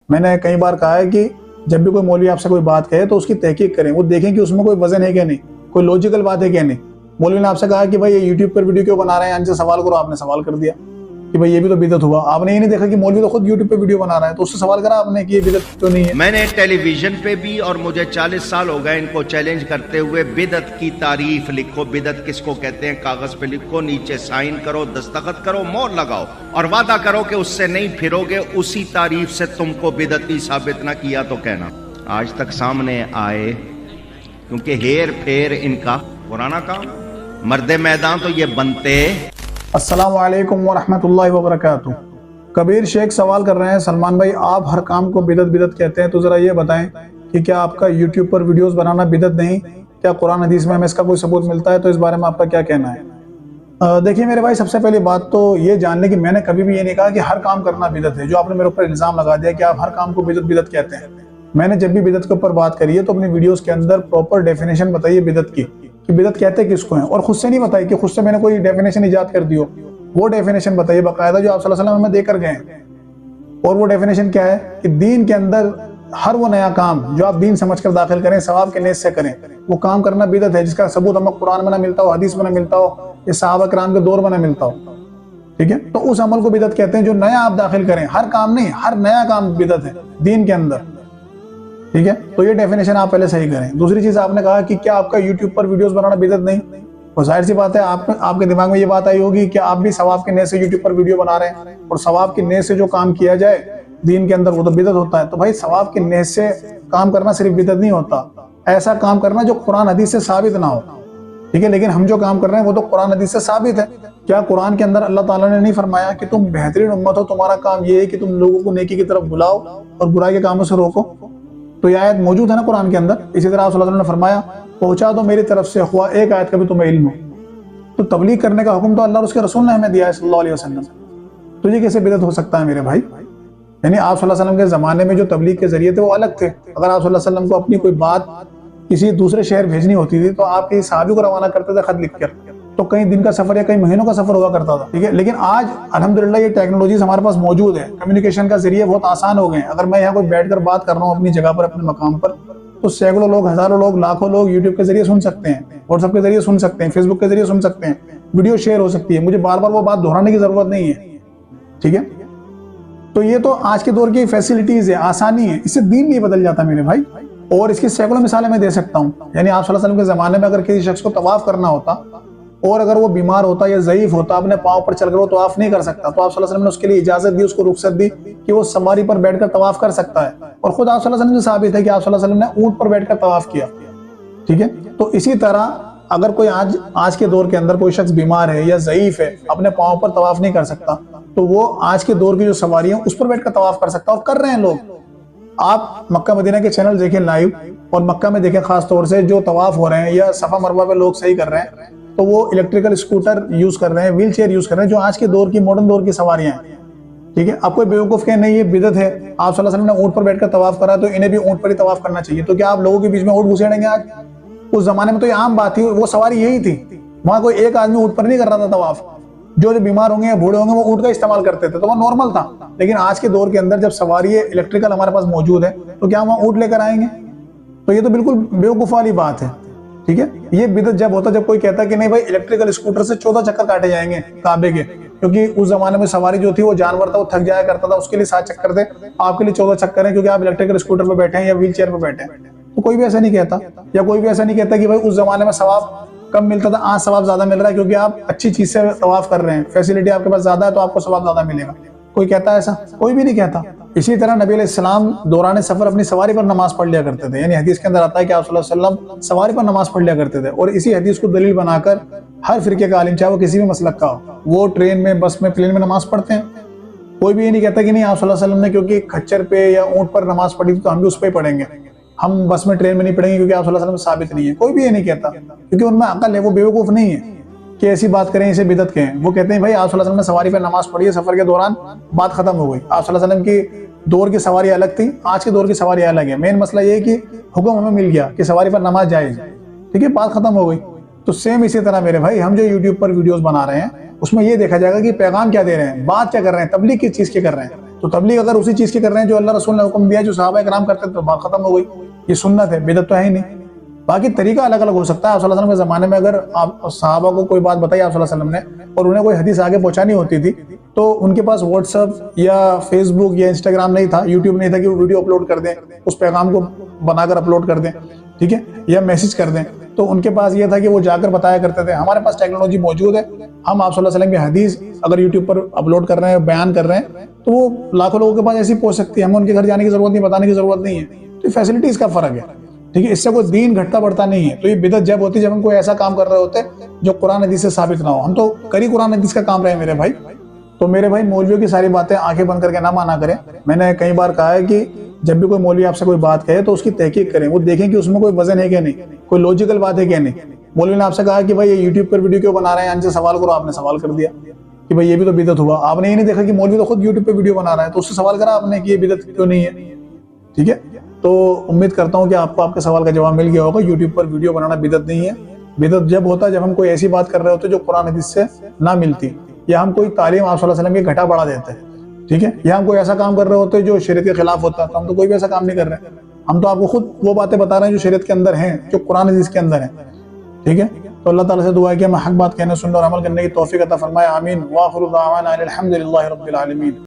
मैंने कई बार कहा है कि जब भी कोई मौलवी आपसे कोई बात कहे तो उसकी तहकीक करें, वो देखें कि उसमें कोई वजन है क्या नहीं, कोई लॉजिकल बात है क्या नहीं। मौलवी ने आपसे कहा कि भाई ये यूट्यूब पर वीडियो क्यों बना रहे हैं, इनसे सवाल करो, आपने सवाल कर दिया कि भाई ये भी तो बिदअत हुआ। आपने ये नहीं देखा कि मौलवी तो खुद यूट्यूब पे वीडियो बना रहा है, तो उससे सवाल करा आपने कि ये बिदअत तो नहीं है। मैंने टेलीविजन पे भी, और मुझे 40 साल हो गए इनको चैलेंज करते हुए, बिदअत की तारीफ लिखो, बिदअत किसको कहते हैं कागज पे लिखो, नीचे साइन करो, दस्तखत करो, मोहर लगाओ और वादा करो कि उससे नहीं फिरोगे। उसी तारीफ से तुमको बिदअती साबित ना किया तो कहना। आज तक सामने आए क्योंकि हेर फेर इनका पुराना काम, मर्दे मैदान तो ये बनते। अस्सलामु अलैकुम वरहमतुल्लाहि वबरकातुह। कबीर शेख सवाल कर रहे हैं, सलमान भाई आप हर काम को बिदअत बिदअत कहते हैं, तो जरा ये बताएं कि क्या आपका यूट्यूब पर वीडियोस बनाना बिदअत नहीं, क्या कुरान हदीस में हमें इसका कोई सबूत मिलता है, तो इस बारे में आपका क्या कहना है। देखिए मेरे भाई, सबसे पहली बात तो ये जान लें कि मैंने कभी भी ये नहीं कहा कि हर काम करना बिदअत है। जो आपने मेरे ऊपर इल्जाम लगा दिया कि आप हर काम को बिदअत बिदअत कहते हैं, मैंने जब भी बिदअत के ऊपर बात करी है तो अपनी वीडियोस के अंदर प्रॉपर डेफिनेशन बताइए बिदअत की, कि बिदअत कहते किसको हैं, और खुद से नहीं बताई कि खुद से मैंने कोई डेफिनेशन इजाद कर दी हो। वो डेफिनेशन बताइए बाकायदा जो आप सल्लल्लाहु अलैहि वसल्लम हमें देकर गए। और वो डेफिनेशन क्या है कि दीन के अंदर हर वो नया काम जो आप दीन समझकर दाखिल करें, सवाब के नीयत से करें, वो काम करना बिदअत है, जिसका सबूत हमें कुरान में ना मिलता हो, हदीस में ना मिलता हो, या सहाबा किराम के दौर में ना मिलता हो। ठीक है, तो उस अमल को बिदअत कहते हैं जो नया आप दाखिल करें। हर काम नहीं, हर नया काम बिदअत है दीन के अंदर। ठीक है, तो ये डेफिनेशन आप पहले सही करें। दूसरी चीज आपने कहा कि क्या आपका यूट्यूब पर वीडियोस बनाना बिदअत नहीं, और जाहिर सी बात है आपके दिमाग में ये बात आई होगी कि आप भी सवाब के नीयत से यूट्यूब पर वीडियो बना रहे हैं, और सवाब की नीयत से जो काम किया जाए दीन के अंदर वो तो बिदअत होता है। तो भाई सवाब की नीयत से काम करना सिर्फ बिदअत नहीं होता, ऐसा काम करना जो कुरान हदीस से साबित ना हो। ठीक है, लेकिन हम जो काम कर रहे हैं वो तो कुरान हदीस से साबित है। क्या कुरान के अंदर अल्लाह ताला ने नहीं फरमाया कि तुम बेहतरीन उम्मत हो, तुम्हारा काम ये है कि तुम लोगों को नेकी की तरफ बुलाओ और बुराई के कामों से रोको। तो यह आयत मौजूद है ना कुरान के अंदर। इसी तरह आप सल्लल्लाहु अलैहि वसल्लम ने फरमाया पहुंचा दो मेरी तरफ से हुआ एक आयत का भी तुम्हें इल्म हो। तो तबलीग करने का हुक्म तो अल्लाह और उसके रसूल ने हमें दिया है सल्लल्लाहु अलैहि वसल्लम। तो ये कैसे बिदअत हो सकता है मेरे भाई? यानी आप सल्लल्लाहु अलैहि वसल्लम के ज़माने में जो तबलीग के जरिए थे वो अलग थे। अगर आप सल्लल्लाहु अलैहि वसल्लम को अपनी कोई बात किसी दूसरे शहर भेजनी होती थी तो आप किसी सहाबी को रवाना करते थे खत लिखकर, तो कई दिन का सफर या कई महीनों का सफर हुआ करता था। ठीक है, लेकिन आज अल्हम्दुलिल्लाह ये टेक्नोलॉजीज हमारे पास मौजूद है, कम्युनिकेशन का जरिए बहुत आसान हो गए हैं। अगर मैं यहाँ कोई बैठकर बात कर रहा हूँ अपनी जगह पर, अपने मकाम पर, तो सैकड़ों लोग, हजारों लोग, लाखों लोग यूट्यूब के जरिए सुन सकते हैं, व्हाट्सएप के जरिए सुन सकते हैं, फेसबुक के जरिए सुन सकते हैं, वीडियो शेयर हो सकती है। मुझे बार बार वो बात दोहराने की जरूरत नहीं है। ठीक है, तो ये तो आज के दौर की फैसिलिटीज है, आसानी है, इससे दीन नहीं बदल जाता मेरे भाई। और इसकी सैकड़ों मिसालें मैं दे सकता हूँ। यानी आप सल्लल्लाहु अलैहि वसल्लम के जमाने में अगर किसी शख्स को तवाफ करना होता और अगर वो बीमार होता या ज़ईफ होता, अपने पाँव पर चल कर वो तवाफ नहीं कर सकता, तो आप सल्लल्लाहु अलैहि वसल्लम ने उसके लिए इजाजत दी, उसको रुखसत दी कि वो सवारी पर बैठकर तवाफ कर सकता है। और खुद आप सल्लल्लाहु अलैहि वसल्लम से साबित है कि आप सल्लल्लाहु अलैहि वसल्लम ने ऊंट पर बैठकर तवाफ किया। ठीक है, तो इसी तरह अगर कोई आज के दौर के अंदर कोई शख्स बीमार है या ज़ईफ है, अपने पाँव पर तवाफ नहीं कर सकता, तो वो आज के दौर की जो सवारी है उस पर बैठकर तवाफ कर सकता है, और कर रहे हैं लोग। आप मक्का मदीना के चैनल देखें लाइव, और मक्का में देखें खास तौर से जो तवाफ हो रहे हैं या सफा मरवा पे लोग सही कर रहे हैं, तो वो इलेक्ट्रिकल स्कूटर यूज कर रहे हैं, व्हील चेयर यूज कर रहे हैं, जो आज के दौर की मॉडर्न दौर की सवारियां हैं। ठीक है, आप कोई बेवकूफ कहे नहीं ये बिदअत है, आप सल्लल्लाहु अलैहि वसल्लम ने ऊंट पर बैठकर तवाफ करा तो इन्हें भी ऊंट पर ही तवाफ करना चाहिए। तो क्या आप लोगों के बीच में ऊंट घुसेड़ेंगे आज? उस जमाने में तो ये आम बात थी, वो सवारी यही थी। वहां कोई एक आदमी ऊंट पर नहीं कर रहा था तवाफ। जो बीमार होंगे या बूढ़े होंगे वो ऊंट का इस्तेमाल करते थे, तो वो नॉर्मल था। लेकिन आज के दौर के अंदर जब सवारी इलेक्ट्रिकल हमारे पास मौजूद है, तो क्या वहां ऊंट लेकर आएंगे? तो ये तो बिल्कुल बेवकूफ वाली बात है। ठीक है, ये बिदअत जब होता जब कोई कहता कि नहीं भाई इलेक्ट्रिकल स्कूटर से 14 चक्कर काटे जाएंगे काबे के, क्योंकि उस जमाने में सवारी जो थी वो जानवर था, वो थक जाया करता था, उसके लिए 7 चक्कर थे, आपके लिए 14 चक्कर है क्योंकि आप इलेक्ट्रिकल स्कूटर पर बैठे हैं या व्हील चेयर पर बैठे हैं। तो कोई भी ऐसा नहीं कहता, या कोई भी ऐसा नहीं कहता कि भाई उस जमाने में सवाब कम मिलता था, आज सवाब ज्यादा मिल रहा है क्योंकि आप अच्छी चीज से तवाफ कर रहे हैं, फैसिलिटी आपके पास ज्यादा है तो आपको सवाब ज्यादा मिलेगा। कोई कहता है ऐसा? कोई भी नहीं कहता। इसी तरह नबी अलैहिस्सलाम दौरान सफर अपनी सवारी पर नमाज पढ़ लिया करते थे। यानी हदीस के अंदर आता है कि आप सल्लल्लाहु अलैहि वसल्लम सवारी पर नमाज पढ़ लिया करते थे, और इसी हदीस को दलील बनाकर हर फिरके का आलिम, चाहे वो किसी भी मसलक का हो, वो ट्रेन में, बस में, प्लेन में नमाज पढ़ते हैं। कोई भी ये नहीं कहता कि नहीं आप सल्लल्लाहु अलैहि वसल्लम ने क्योंकि खच्चर पे या ऊंट पर नमाज पढ़ी तो हम भी उस पर ही पढ़ेंगे, हम बस में, ट्रेन में नहीं पढ़ेंगे क्योंकि आप सल्लल्लाहु अलैहि वसल्लम साबित नहीं है। कोई भी ये नहीं कहता, क्योंकि उनमें अकल है, वो बेवकूफ नहीं है कि ऐसी बात करें इसे बिदअत कहें। वो कहते हैं भाई आप सल्लल्लाहु अलैहि वसल्लम ने सवारी पर नमाज पढ़ी है, सफर के दौरान बात खत्म हो गई। आप सल्लल्लाहु अलैहि वसल्लम की दौर की सवारी अलग थी, आज के दौर की सवारी अलग है। मेन मसला ये है कि हुक्म हमें मिल गया कि सवारी पर नमाज जायज, ठीक है, बात खत्म हो गई। तो सेम इसी तरह मेरे भाई हम जो यूट्यूब पर वीडियोस बना रहे हैं उसमें ये देखा जाएगा कि पैगाम क्या दे रहे हैं, बात क्या कर रहे हैं, तबलीग किस चीज की कर रहे हैं। तो तबलीग अगर उसी चीज की कर रहे हैं जो अल्लाह रसूल ने हुक्म दिया, जो सहाबा कराम करते थे, तो बात खत्म हो गई। ये सुन्नत है, बिदअत तो है ही नहीं। बाकी तरीका अलग अलग हो सकता है। आप सल्लल्लाहु अलैहि वसल्लम के ज़माने में अगर आप सहाबा को कोई बात बताई आप सल्लल्लाहु अलैहि वसल्लम ने और उन्हें कोई हदीस आगे पहुंचानी होती थी, तो उनके पास व्हाट्सअप या फेसबुक या इंस्टाग्राम नहीं था, यूट्यूब नहीं था कि वो वीडियो अपलोड कर दें, उस पैगाम को बनाकर अपलोड कर दें, ठीक है, या मैसेज कर दें। तो उनके पास ये था कि वो जाकर बताया करते थे। हमारे पास टेक्नोलॉजी मौजूद है, हम आप सल्लल्लाहु अलैहि वसल्लम की हदीस अगर यूट्यूब पर अपलोड कर रहे हैं, बयान कर रहे हैं, तो वो लाखों लोगों के पास ऐसी पहुंच सकती है। हमें उनके घर जाने की जरूरत नहीं, बताने की जरूरत नहीं है। तो फैसिलिटीज का फर्क है, ठीक है। इससे कोई दीन घटता बढ़ता नहीं है। तो ये बिदअत जब होती है जब हम कोई ऐसा काम कर रहे होते हैं जो कुरान हदीस से साबित ना हो। हम तो करी कुरान हदीस का काम रहे मेरे भाई। तो मेरे भाई मौलवियों की सारी बातें आंखें बंद करके ना माना करें। मैंने कई बार कहा है कि जब भी कोई मौलवी आपसे कोई बात कहे तो उसकी तहकीक करें, वो देखें कि उसमें कोई वजन है क्या नहीं, कोई लॉजिकल बात है क्या नहीं। मौलवी ने आपसे कहा कि भाई ये यूट्यूब पर वीडियो क्यों बना रहे हैं, इनसे सवाल करो, आपने सवाल कर दिया कि भाई ये भी तो बिदअत हुआ। आपने ये नहीं देखा कि मौलवी तो खुद यूट्यूब पे वीडियो बना रहा है, तो उससे सवाल करा आपने कि ये बिदअत क्यों नहीं है, ठीक है। तो उम्मीद करता हूँ कि आपको आपके सवाल का जवाब मिल गया होगा। यूट्यूब पर वीडियो बनाना बिदअत नहीं है। बिदअत जब होता है जब हम कोई ऐसी बात कर रहे होते जो कुरान हदीस से ना मिलती, या हम कोई तालीम आप सल्लल्लाहु अलैहि वसल्लम की घटा बढ़ा देते हैं, ठीक है, या हम कोई ऐसा काम कर रहे होते जो शरीयत के खिलाफ होता है। तो हम तो कोई भी ऐसा काम नहीं कर रहे हैं। हम तो आपको खुद वो बातें बता रहे हैं जो शरीयत के अंदर हैं, जो कुरान हदीस के अंदर है, ठीक है। तो अल्लाह ताला से दुआ है कि हम हक बात कहने, सुनने और अमल करने की तौफीक अता फरमाए। आमीन। व आखिरु दावाना अनिल हम्दुलिल्लाहि रब्बिल आलमीन।